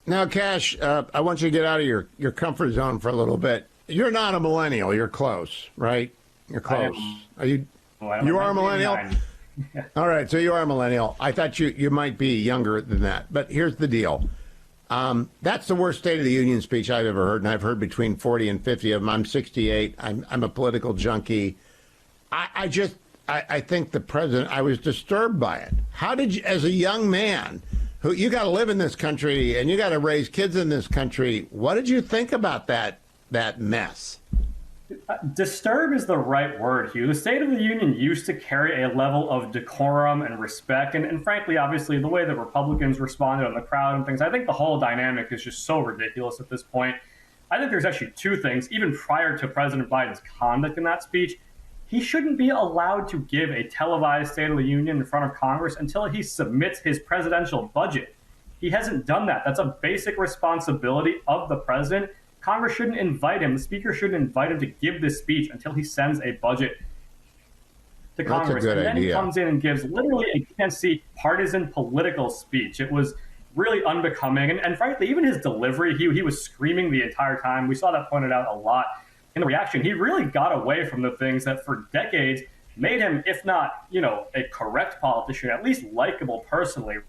Now, Cash, I want you to get out of your comfort zone for a little bit. You're not a millennial. You're close, right? You're close. Are you? You are a millennial? All right, so you are a millennial. I thought you might be younger than that. But here's the deal. That's the worst State of the Union speech I've ever heard, and I've heard between 40 and 50 of them. I'm 68. I'm a political junkie. I think the president, I was disturbed by it. How did you, as a young man, who you got to live in this country and you got to raise kids in this country, what did you think about that mess? Disturb is the right word, Hugh. The State of the Union used to carry a level of decorum and respect. And frankly, obviously, the way that Republicans responded on the crowd and things, I think the whole dynamic is just so ridiculous at this point. I think there's actually two things. Even prior to President Biden's conduct in that speech, he shouldn't be allowed to give a televised State of the Union in front of Congress until he submits his presidential budget. He hasn't done that. That's a basic responsibility of the president. Congress shouldn't invite him. The speaker shouldn't invite him to give this speech until he sends a budget to Congress. And then he comes in and gives literally a can't-see partisan political speech. It was really unbecoming. And frankly, even his delivery, he was screaming the entire time. We saw that pointed out a lot in the reaction. He really got away from the things that for decades made him, if not, a correct politician, at least likable personally,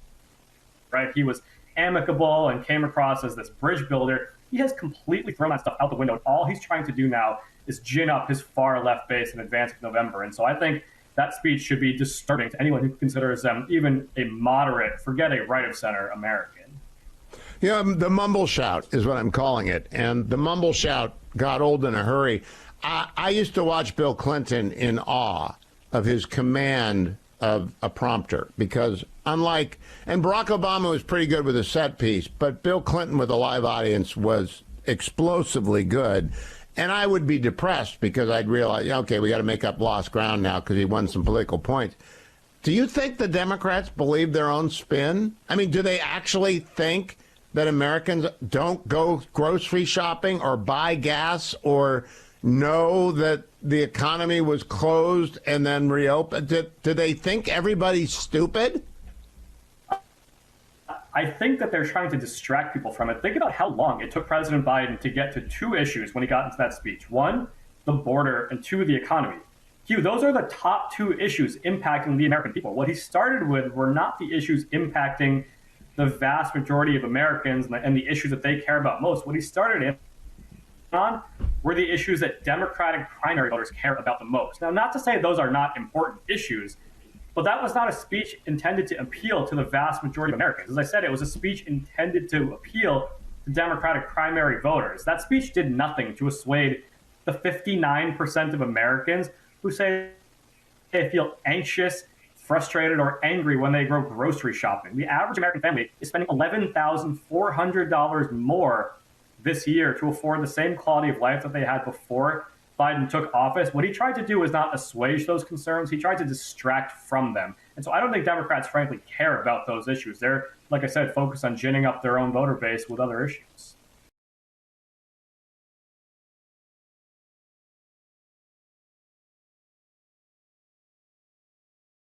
right? He was amicable and came across as this bridge builder. He has completely thrown that stuff out the window. All he's trying to do now is gin up his far left base in advance of November. And so I think that speech should be disturbing to anyone who considers them even a moderate, forget a right of center American. Yeah, the mumble shout is what I'm calling it. And the mumble shout got old in a hurry. I used to watch Bill Clinton in awe of his command of a prompter, because and Barack Obama was pretty good with a set piece, but Bill Clinton with a live audience was explosively good. And I would be depressed because I'd realize, okay, we got to make up lost ground now because he won some political points. Do you think the Democrats believe their own spin? I mean, do they actually think that Americans don't go grocery shopping or buy gas or know that the economy was closed and then reopened? Do they think everybody's stupid? I think that they're trying to distract people from it. Think about how long it took President Biden to get to two issues when he got into that speech. One, the border, and two, the economy. Hugh, those are the top two issues impacting the American people. What he started with were not the issues impacting the vast majority of Americans and the issues that they care about most. What he started on were the issues that Democratic primary voters care about the most. Now, not to say those are not important issues, but that was not a speech intended to appeal to the vast majority of Americans. As I said, it was a speech intended to appeal to Democratic primary voters. That speech did nothing to assuage the 59% of Americans who say they feel anxious, frustrated, or angry when they go grocery shopping. The average American family is spending $11,400 more this year to afford the same quality of life that they had before Biden took office. What he tried to do was not assuage those concerns. He tried to distract from them. And so I don't think Democrats, frankly, care about those issues. They're, like I said, focused on ginning up their own voter base with other issues.